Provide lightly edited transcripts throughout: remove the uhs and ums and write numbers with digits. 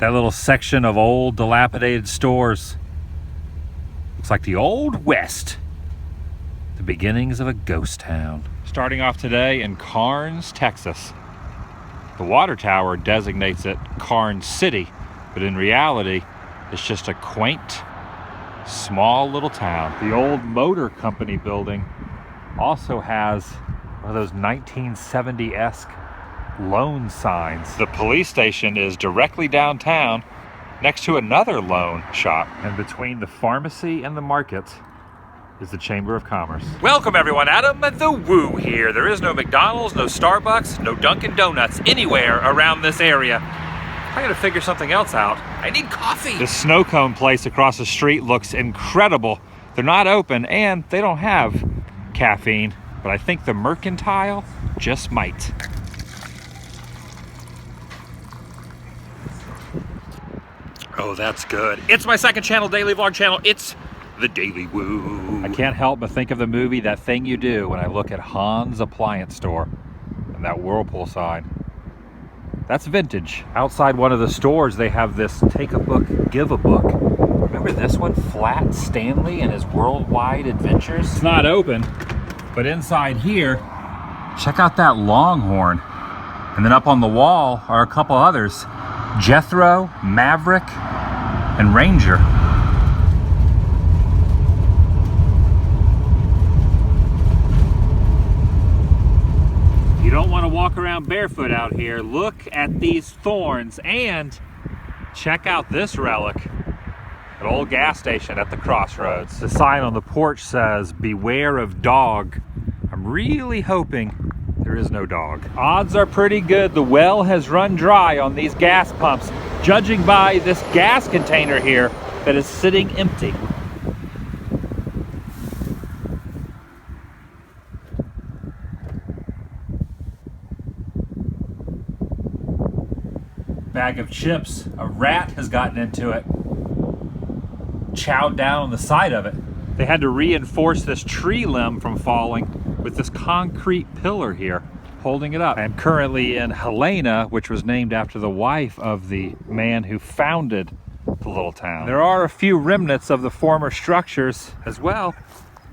That little section of old dilapidated stores looks like the Old West. The beginnings of a ghost town. Starting off today in Karnes, Texas. The water tower designates it Karnes City, but in reality, it's just a quaint, small little town. The old motor company building also has one of those 1970-esque loan signs. The police station is directly downtown next to another loan shop. And between the pharmacy and the market is the Chamber of Commerce. Welcome everyone, Adam the Woo here. There is no McDonald's, no Starbucks, no Dunkin' Donuts anywhere around this area. I gotta figure something else out. I need coffee. The snow cone place across the street looks incredible. They're not open and they don't have caffeine, but I think the Mercantile just might. Oh, that's good. It's my second channel, daily vlog channel. It's TheDailyWoo. I can't help but think of the movie That Thing You Do when I look at Han's Appliance Store and that Whirlpool sign. That's vintage. Outside one of the stores, they have this take a book, give a book. Remember this one? Flat Stanley and his worldwide adventures? It's not open, but inside here, check out that Longhorn. And then up on the wall are a couple others. Jethro, Maverick, and Ranger. You don't want to walk around barefoot out here. Look at these thorns and check out this relic. An old gas station at the crossroads. The sign on the porch says, "Beware of dog." I'm really hoping there is no dog. Odds are pretty good the well has run dry on these gas pumps, judging by this gas container here that is sitting empty. Bag of chips. A rat has gotten into it. Chowed down on the side of it. They had to reinforce this tree limb from falling with this concrete pillar here holding it up. I'm currently in Helena, which was named after the wife of the man who founded the little town. There are a few remnants of the former structures as well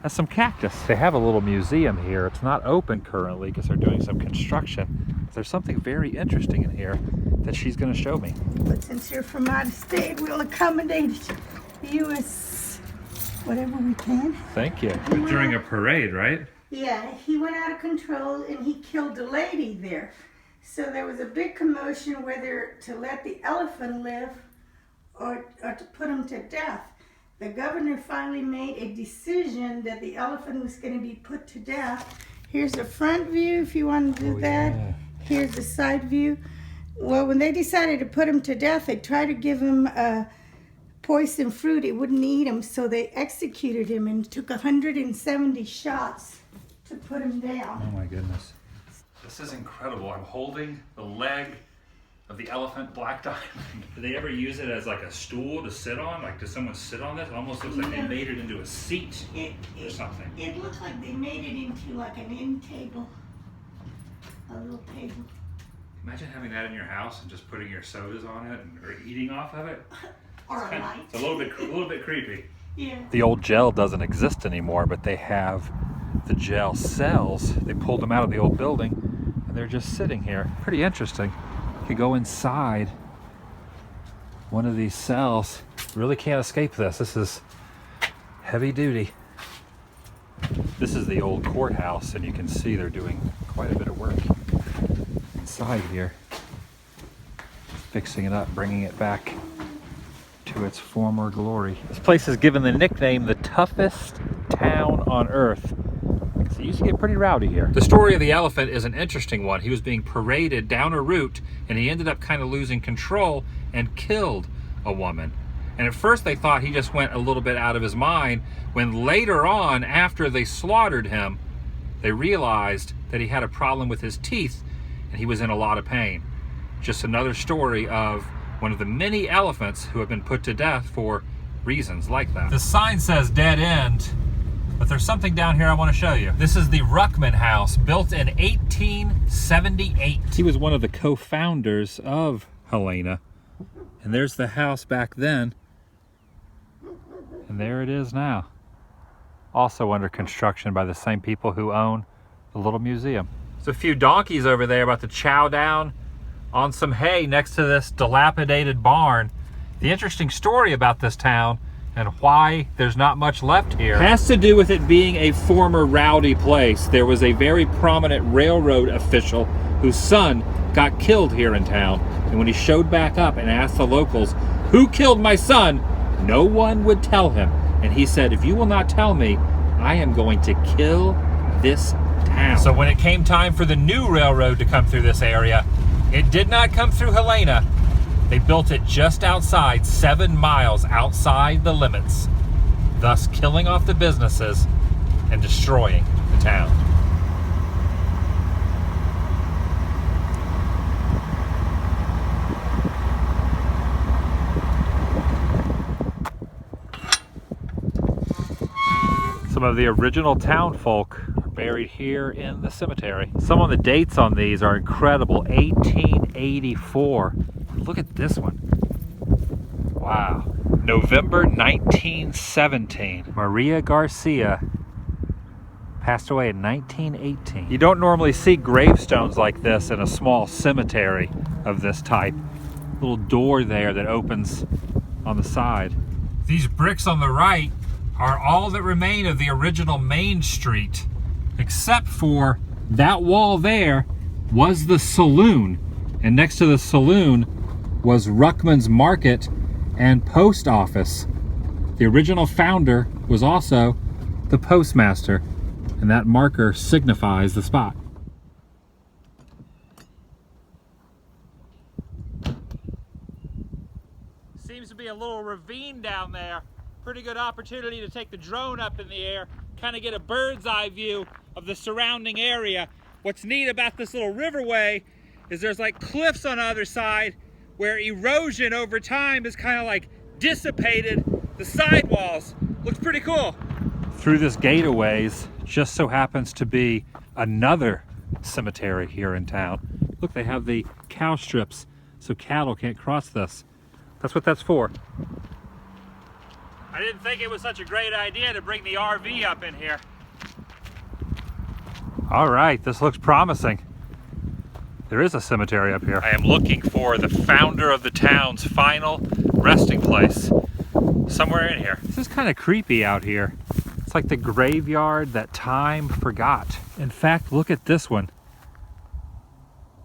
as some cactus. They have a little museum here. It's not open currently because they're doing some construction. There's something very interesting in here that she's going to show me. But since you're from out of state, we'll accommodate you as whatever we can. Thank you. During a parade, right? Yeah, he went out of control and he killed a lady there. So there was a big commotion whether to let the elephant live or to put him to death. The governor finally made a decision that the elephant was going to be put to death. Here's a front view if you want to do that. Yeah. Here's a side view. Well, when they decided to put him to death, they tried to give him poison fruit. It wouldn't eat him, so they executed him and took 170 shots to put him down. Oh my goodness. This is incredible. I'm holding the leg of the elephant Black Diamond. Did they ever use it as like a stool to sit on? Like, did someone sit on this? It almost looks like they made it into a seat or something. It looks like they made it into like an end table, a little table. Imagine having that in your house and just putting your sodas on it or eating off of it. Or a light. It's a little bit creepy. Yeah. The old jail doesn't exist anymore, but they have the jail cells. They pulled them out of the old building and they're just sitting here. Pretty interesting. You could go inside one of these cells. You really can't escape this. This is heavy duty. This is the old courthouse and you can see they're doing quite a bit of work inside here. Fixing it up, bringing it back to its former glory. This place is given the nickname the toughest town on earth. It used to get pretty rowdy here. The story of the elephant is an interesting one. He was being paraded down a route and he ended up kind of losing control and killed a woman. And at first they thought he just went a little bit out of his mind, when later on, after they slaughtered him, they realized that he had a problem with his teeth and he was in a lot of pain. Just another story of one of the many elephants who have been put to death for reasons like that. The sign says dead end, but there's something down here I want to show you. This is the Ruckman House, built in 1878. He was one of the co-founders of Helena. And there's the house back then. And there it is now. Also under construction by the same people who own the little museum. There's a few donkeys over there about to chow down on some hay next to this dilapidated barn. The interesting story about this town and why there's not much left here has to do with it being a former rowdy place. There was a very prominent railroad official whose son got killed here in town. And when he showed back up and asked the locals, "Who killed my son?" no one would tell him. And he said, "If you will not tell me, I am going to kill this town." So when it came time for the new railroad to come through this area, it did not come through Helena. They built it just outside, 7 miles outside the limits, thus killing off the businesses and destroying the town. Some of the original town folk are buried here in the cemetery. Some of the dates on these are incredible. 1884. Look at this one. Wow. November 1917. Maria Garcia passed away in 1918. You don't normally see gravestones like this in a small cemetery of this type. Little door there that opens on the side. These bricks on the right are all that remain of the original Main Street, except for that wall there was the saloon. And next to the saloon was Ruckman's Market and Post Office. The original founder was also the postmaster, and that marker signifies the spot. Seems to be a little ravine down there. Pretty good opportunity to take the drone up in the air, kind of get a bird's eye view of the surrounding area. What's neat about this little riverway is there's like cliffs on the other side where erosion over time has kind of like dissipated the sidewalls. Looks pretty cool. Through this gateways just so happens to be another cemetery here in town. Look, they have the cow strips so cattle can't cross this. That's what that's for. I didn't think it was such a great idea to bring the RV up in here. All right, this looks promising. There is a cemetery up here. I am looking for the founder of the town's final resting place. Somewhere in here. This is kind of creepy out here. It's like the graveyard that time forgot. In fact, look at this one.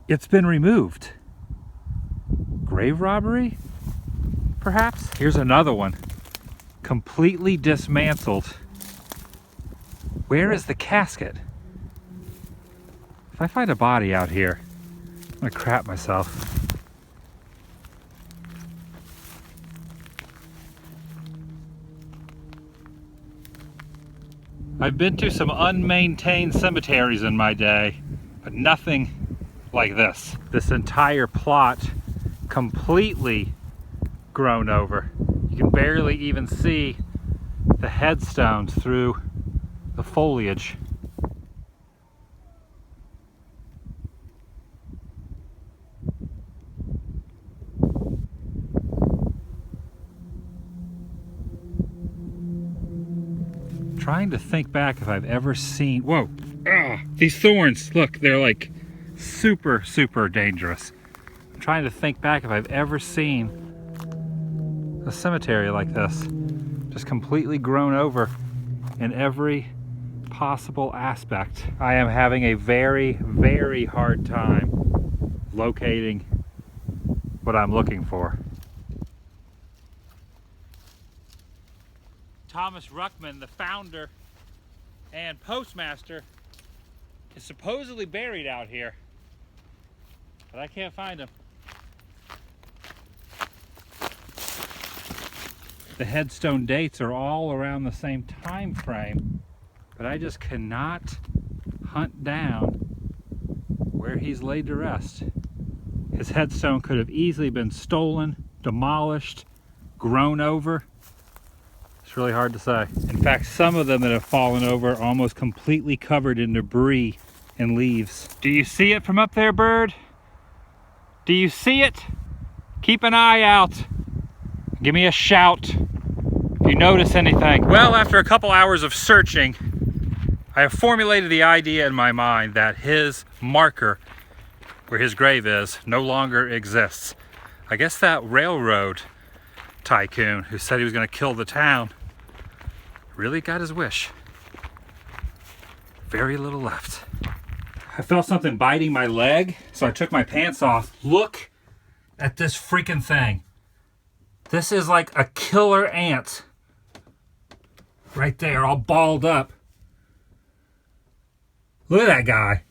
It's been removed. Grave robbery, perhaps? Here's another one. Completely dismantled. Where is the casket? If I find a body out here, I'm gonna crap myself. I've been to some unmaintained cemeteries in my day, but nothing like this. This entire plot completely grown over. You can barely even see the headstones through the foliage. Trying to think back if I've ever seen, whoa, these thorns, look, they're like super, super dangerous. I'm trying to think back if I've ever seen a cemetery like this, just completely grown over in every possible aspect. I am having a very, very hard time locating what I'm looking for. Thomas Ruckman, the founder and postmaster, is supposedly buried out here, but I can't find him. The headstone dates are all around the same time frame, but I just cannot hunt down where he's laid to rest. His headstone could have easily been stolen, demolished, grown over. It's really hard to say. In fact, some of them that have fallen over are almost completely covered in debris and leaves. Do you see it from up there, bird? Do you see it? Keep an eye out. Give me a shout if you notice anything. Well, after a couple hours of searching, I have formulated the idea in my mind that his marker, where his grave is, no longer exists. I guess that railroad tycoon who said he was going to kill the town really got his wish. Very little left. I felt something biting my leg, so I took my pants off. Look at this freaking thing. This is like a killer ant. Right there, all balled up. Look at that guy.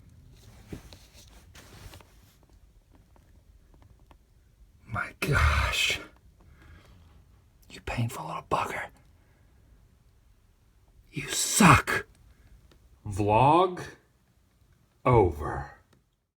My gosh. You painful little bugger. You suck. Vlog over.